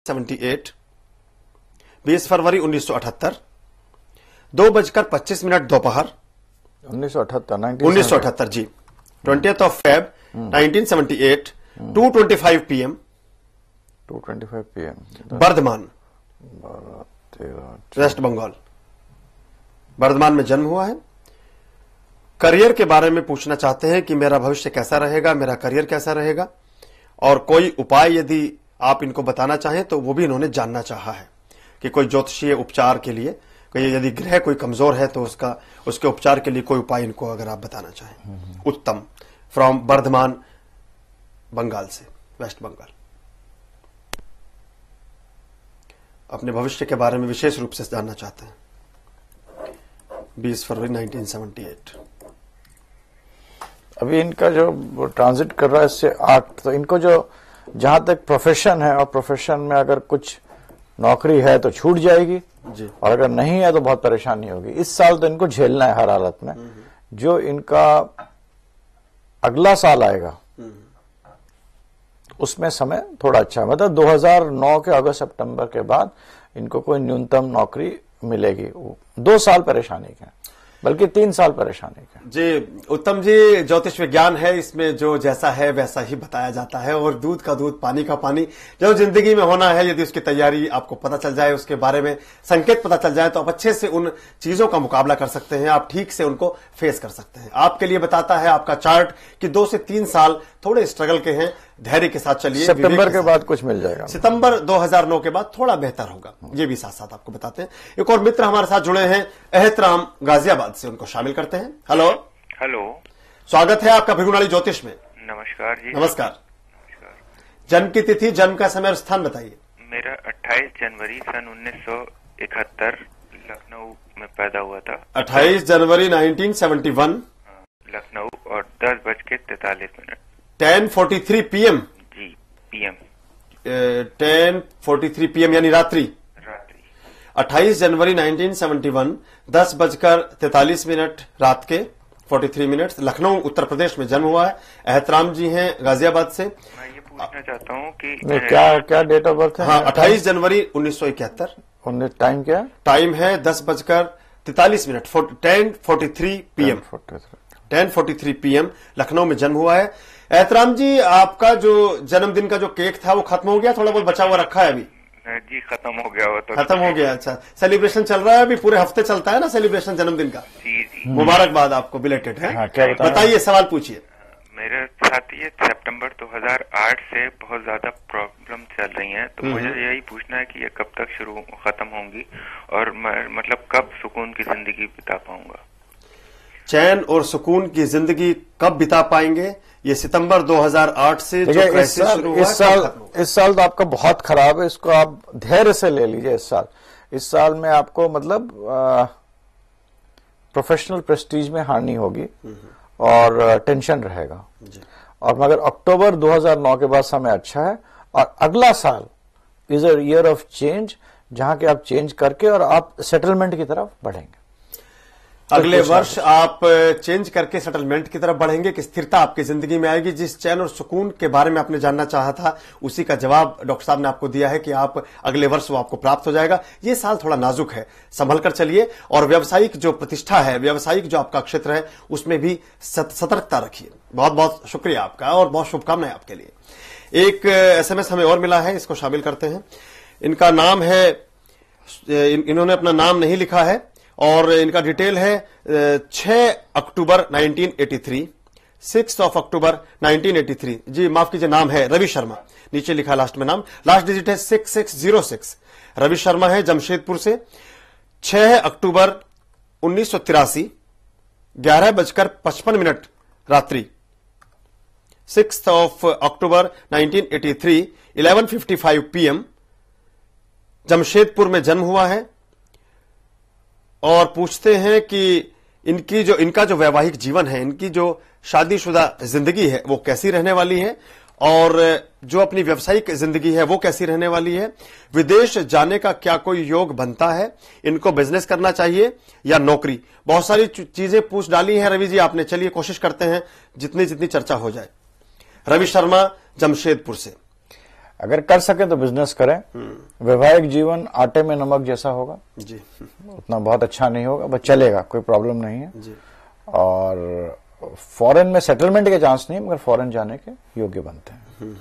78, 20 फरवरी 1978, 2:25 दोपहर 1978 जी, 20th of Feb 1978, 2:25 PM, Bardhaman, West Bengal. Bardhaman में जन्म हुआ है। करियर के बारे में पूछना चाहते हैं कि मेरा भविष्य कैसा रहेगा, मेरा करियर कैसा रहेगा, और कोई उपाय यदि आप इनको बताना चाहें तो वो भी इन्होंने जानना चाहा है कि कोई ज्योतिषीय उपचार के लिए, कोई यदि ग्रह कोई कमजोर है तो उसके उपचार के लिए कोई उपाय इनको अगर आप बताना चाहें। उत्तम फ्रॉम बर्धमान, बंगाल से, वेस्ट बंगाल। अपने भविष्य के बारे में विशेष रूप से जानना चाहते हैं। 20 फरवरी 1978। अभी इनका जो ट्रांजिट कर रहा है इससे 8, तो इनको जो जहां तक प्रोफेशन है और प्रोफेशन में अगर कुछ नौकरी है तो छूट जाएगी जी, और अगर नहीं है तो बहुत परेशानी होगी। इस साल तो इनको झेलना है हर हालत में। जो इनका अगला साल आएगा उसमें समय थोड़ा अच्छा है, मतलब 2009 के अगस्त सितंबर के बाद इनको कोई न्यूनतम नौकरी मिलेगी। 2 साल परेशानी के, बल्कि 3 साल परेशानी के। जी उत्तम जी, ज्योतिष विज्ञान है, इसमें जो जैसा है वैसा ही बताया जाता है, और दूध का दूध पानी का पानी। जो जिंदगी में होना है, यदि उसकी तैयारी आपको पता चल जाए, उसके बारे में संकेत पता चल जाए, तो आप अच्छे से उन चीजों का मुकाबला कर सकते हैं, आप ठीक से उनको फेस कर सकते हैं। आपके लिए बताता है आपका चार्ट कि 2 से 3 साल थोड़े स्ट्रगल के हैं। धैर्य के साथ चलिए, सितंबर के बाद कुछ मिल जाएगा। सितंबर 2009 के बाद थोड़ा बेहतर होगा, ये भी साथ साथ आपको बताते हैं। एक और मित्र हमारे साथ जुड़े हैं, एहतराम गाजियाबाद से, उनको शामिल करते हैं। हेलो हेलो, स्वागत है आपका भृगुनाली ज्योतिष में। नमस्कार जी। नमस्कार। जन्म की तिथि, जन्म का समय और स्थान बताइए। मेरा 28 जनवरी सन 1971 लखनऊ में पैदा हुआ था। 28 जनवरी 1971 लखनऊ, और 10:43 10:43 PM जी, PM। 10:43 PM यानी रात्रि। 28 जनवरी 1971 10:43 रात के 43 मिनट, लखनऊ उत्तर प्रदेश में जन्म हुआ है। एहतराम जी हैं गाजियाबाद से। मैं ये पूछना चाहता हूँ कि क्या डेट ऑफ बर्थ है? हाँ, 28 जनवरी 1971। टाइम क्या है? टाइम है 10:43 10:43 PM। 10:43 PM लखनऊ में जन्म हुआ है। एहतराम जी, आपका जो जन्मदिन का जो केक था वो खत्म हो गया? थोड़ा बहुत बचा हुआ रखा है अभी? जी खत्म हो गया वो तो। खत्म हो गया, अच्छा। सेलिब्रेशन चल रहा है अभी, पूरे हफ्ते चलता है ना सेलिब्रेशन जन्मदिन का। जी जी, मुबारकबाद आपको, बिलेटेड है। हाँ, क्या बताइए, सवाल पूछिए। मेरे साथ ये सितंबर 2008 से बहुत ज्यादा प्रॉब्लम चल रही हैं, तो मुझे यही पूछना है कि ये कब तक खत्म होंगी, और मैं मतलब कब सुकून की जिंदगी बिता पाऊंगा। चैन और सुकून की जिंदगी कब बिता पाएंगे? ये सितंबर 2008 से जो क्राइसिस शुरू हुआ, इस साल तो आपका बहुत खराब है, इसको आप धैर्य से ले लीजिए। इस साल में आपको मतलब प्रोफेशनल प्रेस्टीज में हानि होगी और टेंशन रहेगा। और मगर अक्टूबर 2009 के बाद समय अच्छा है, और अगला साल is a year of change, जहां के आप चेंज करके और आप सेटलमेंट की तरफ बढ़ेंगे। अगले वर्ष आप चेंज करके सेटलमेंट की तरफ बढ़ेंगे, कि स्थिरता आपकी जिंदगी में आएगी। जिस चैन और सुकून के बारे में आपने जानना चाहा था, उसी का जवाब डॉक्टर साहब ने आपको दिया है कि आप अगले वर्ष वो आपको प्राप्त हो जाएगा। ये साल थोड़ा नाजुक है, संभल कर चलिए, और व्यवसायिक जो प्रतिष्ठा है, व्यवसायिक जो आपका क्षेत्र है, उसमें भी सतर्कता रखिए। बहुत बहुत शुक्रिया आपका, और बहुत शुभकामनाएं आपके लिए। एक SMS हमें और मिला है, इसको शामिल करते हैं। इनका नाम है, इन्होंने अपना नाम नहीं लिखा है, और इनका डिटेल है 6 अक्टूबर 1983, 6 अक्टूबर 1983। जी माफ कीजिए, नाम है रवि शर्मा, नीचे लिखा लास्ट में नाम, लास्ट डिजिट है 6606। रवि शर्मा है जमशेदपुर से। 6 अक्टूबर 1983 11:55 रात्रि। 6 अक्टूबर 1983 11:55 PM जमशेदपुर में जन्म हुआ है। और पूछते हैं कि इनका जो वैवाहिक जीवन है, इनकी जो शादीशुदा जिंदगी है, वो कैसी रहने वाली है, और जो अपनी व्यावसायिक जिंदगी है वो कैसी रहने वाली है। विदेश जाने का क्या कोई योग बनता है, इनको बिजनेस करना चाहिए या नौकरी। बहुत सारी चीजें पूछ डाली हैं रवि जी आपने, चलिए कोशिश करते हैं जितनी जितनी चर्चा हो जाए। रवि शर्मा जमशेदपुर से। अगर कर सके तो बिजनेस करें। वैवाहिक जीवन आटे में नमक जैसा होगा जी, उतना बहुत अच्छा नहीं होगा, बस चलेगा, कोई प्रॉब्लम नहीं है जी। और फॉरेन में सेटलमेंट के चांस नहीं, मगर फॉरेन जाने के योग्य बनते हैं।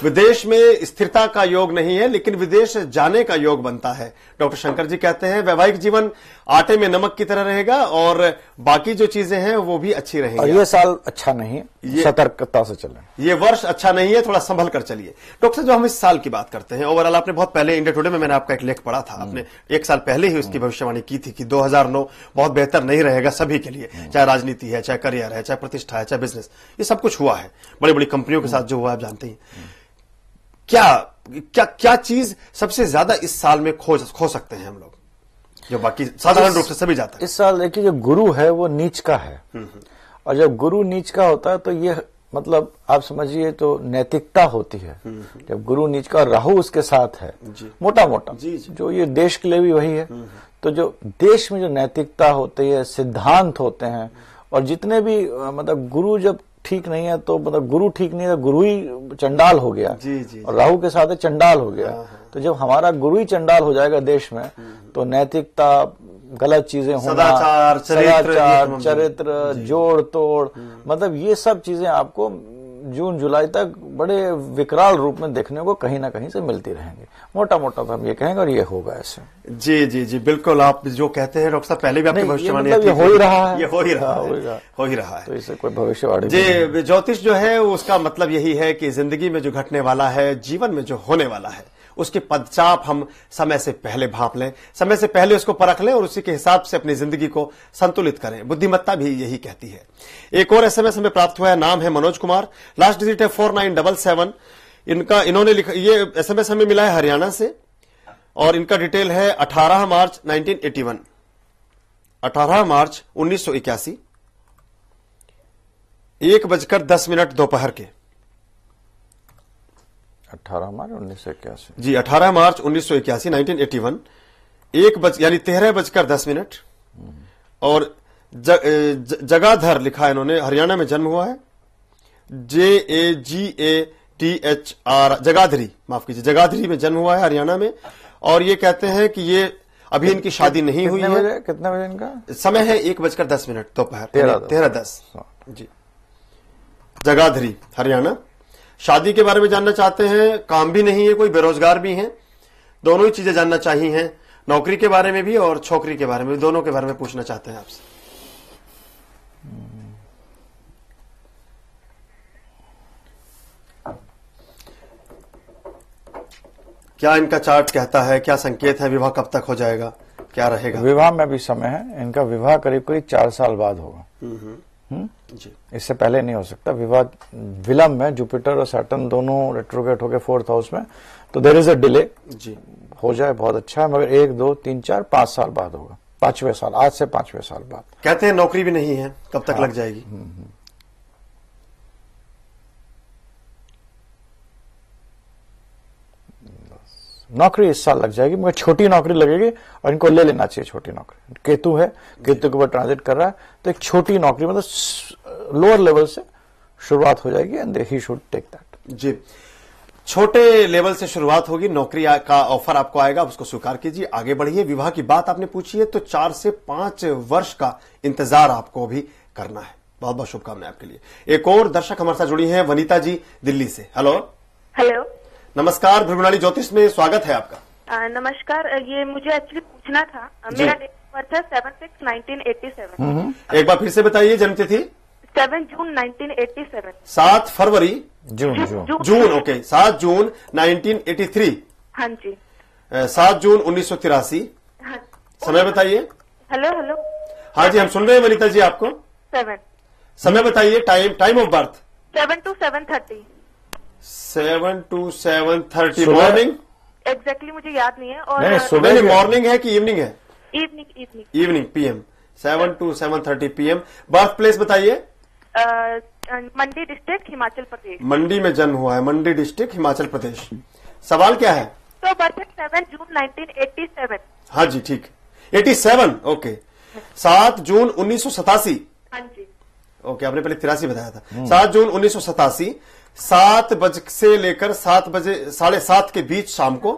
विदेश में स्थिरता का योग नहीं है, लेकिन विदेश जाने का योग बनता है। डॉक्टर शंकर जी कहते हैं वैवाहिक जीवन आटे में नमक की तरह रहेगा और बाकी जो चीजें हैं वो भी अच्छी रहेंगी। और ये साल अच्छा नहीं है, सतर्कता से चलें। ये वर्ष अच्छा नहीं है, थोड़ा संभल कर चलिए। डॉक्टर साहब, जो हम इस साल की बात करते हैं, ओवरऑल आपने बहुत पहले इंडिया टुडे में मैंने आपका एक लेख पढ़ा था, आपने एक साल पहले ही उसकी भविष्यवाणी की थी कि 2009 बहुत बेहतर नहीं रहेगा सभी के लिए, चाहे राजनीति है, चाहे करियर है, चाहे प्रतिष्ठा है, चाहे बिजनेस, ये सब कुछ हुआ है। बड़ी बड़ी कंपनियों के साथ जो हुआ आप जानते हैं। क्या चीज सबसे ज्यादा इस साल में खो सकते हैं हम लोग, जो बाकी साधारण रूप से सभी जाता है? इस साल देखिए, जो गुरु है वो नीच का है, और जब गुरु नीच का होता है तो ये मतलब आप समझिए तो नैतिकता होती है। जब गुरु नीच का, राहु उसके साथ है, मोटा मोटा जो ये देश के लिए भी वही है। तो जो देश में जो नैतिकता होती है, सिद्धांत होते हैं, और जितने भी मतलब गुरु जब ठीक नहीं है तो मतलब गुरु ठीक नहीं है, गुरु ही चंडाल हो गया। और राहु के साथ चंडाल हो गया। तो जब हमारा गुरु ही चंडाल हो जाएगा देश में, तो नैतिकता, गलत चीजें होना, सदाचार, चरित्र, जोड़ तोड़, मतलब ये सब चीजें आपको जून जुलाई तक बड़े विकराल रूप में देखने को कहीं ना कहीं से मिलती रहेंगी। मोटा मोटा तो हम ये कहेंगे, और ये होगा ऐसे। जी जी जी, बिल्कुल आप जो कहते हैं डॉक्टर साहब, पहले भी आपकी भविष्यवाणी मतलब हो ही रहा है, ये हो ही रहा है। तो इससे कोई भविष्यवाणी जी, ज्योतिष जो है उसका मतलब यही है कि जिंदगी में जो घटने वाला है, जीवन में जो होने वाला है, उसके पदचाप हम समय से पहले भांप लें, समय से पहले उसको परख लें और उसी के हिसाब से अपनी जिंदगी को संतुलित करें। बुद्धिमत्ता भी यही कहती है। एक और एसएमएस हमें प्राप्त हुआ है, नाम है मनोज कुमार, लास्ट डिजिट है 4977। इन्होंने लिखा, ये एसएमएस हमें मिला है हरियाणा से, और इनका डिटेल है 18 मार्च 1981, 18 मार्च 1981, 1:10 दोपहर के। 18 मार्च 1981 जी, 18 मार्च 1981, 1981, यानी 13:10। और जगाधर लिखा है इन्होंने, हरियाणा में जन्म हुआ है, JAGATHR, जगाधरी, माफ कीजिए, जगाधरी में जन्म हुआ है हरियाणा में। और ये कहते हैं कि ये अभी इनकी शादी नहीं हुई है। कितने बजे इनका समय है? 1:10 दोपहर, 13:10। जी, जगाधरी, हरियाणा। शादी के बारे में जानना चाहते हैं, काम भी नहीं है, कोई बेरोजगार भी हैं, दोनों ही चीजें जानना चाहिए, नौकरी के बारे में भी और छोकरी के बारे में, दोनों के बारे में पूछना चाहते हैं आपसे। क्या इनका चार्ट कहता है, क्या संकेत है, विवाह कब तक हो जाएगा, क्या रहेगा? विवाह में भी समय है, इनका विवाह करीब करीब 4 साल बाद होगा। जी, इससे पहले नहीं हो सकता। विवाह विलंब में, जुपिटर और सैटर्न दोनों रेट्रोग्रेड हो गए 4th हाउस में, तो देयर इज अ डिले। जी, हो जाए बहुत अच्छा है, मगर 1, 2, 3, 4, 5 साल बाद होगा, 5वें साल, आज से 5वें साल बाद। कहते हैं नौकरी भी नहीं है, कब तक लग जाएगी? नौकरी इस साल लग जाएगी, मगर छोटी नौकरी लगेगी, और इनको ले लेना चाहिए छोटी नौकरी। केतु है, केतु के ऊपर ट्रांजिट कर रहा है, तो एक छोटी नौकरी मतलब लोअर लेवल से शुरुआत हो जाएगी, and he should take that. जी, छोटे लेवल से शुरुआत होगी, नौकरी का ऑफर आपको आएगा, उसको स्वीकार कीजिए, आगे बढ़िए। विवाह की बात आपने पूछी है, तो 4 से 5 वर्ष का इंतजार आपको भी करना है। बहुत बहुत शुभकामनाएं आपके लिए। एक और दर्शक हमारे साथ जुड़ी हैं, वनीता जी दिल्ली से। हेलो। हेलो, नमस्कार, भृगुनाली ज्योतिष में स्वागत है आपका। नमस्कार, ये मुझे एक्चुअली पूछना था, मेरा डेट ऑफ बर्थ है 7/6/1987। एक बार फिर से बताइए जन्म तिथि। 7 जून 1987। 7 फरवरी जून ओके, 7 जून 1983। हाँ जी। 7 जून 1983। हाँ। समय बताइए। Hello hello. हाँ जी, हम सुन रहे हैं वनीता जी आपको। 7। समय बताइए, time of birth. 7 to 7:30। 7 to 7:30 morning. Exactly मुझे याद नहीं है। और नहीं, सुबह मॉर्निंग है कि इवनिंग है? Evening PM। 7 to 7:30 PM। Birth place बताइए। मंडी डिस्ट्रिक्ट, हिमाचल प्रदेश। मंडी में जन्म हुआ है, मंडी डिस्ट्रिक्ट, हिमाचल प्रदेश। सवाल क्या है? तो बर्थ 7 जून 1987। हाँ जी, ठीक। 87, ओके। 7 जून 1987। हाँ जी। ओके, आपने पहले 83 बताया था। 7 जून 1987, 7 बजे से लेकर 7 बजे 7:30 के बीच शाम को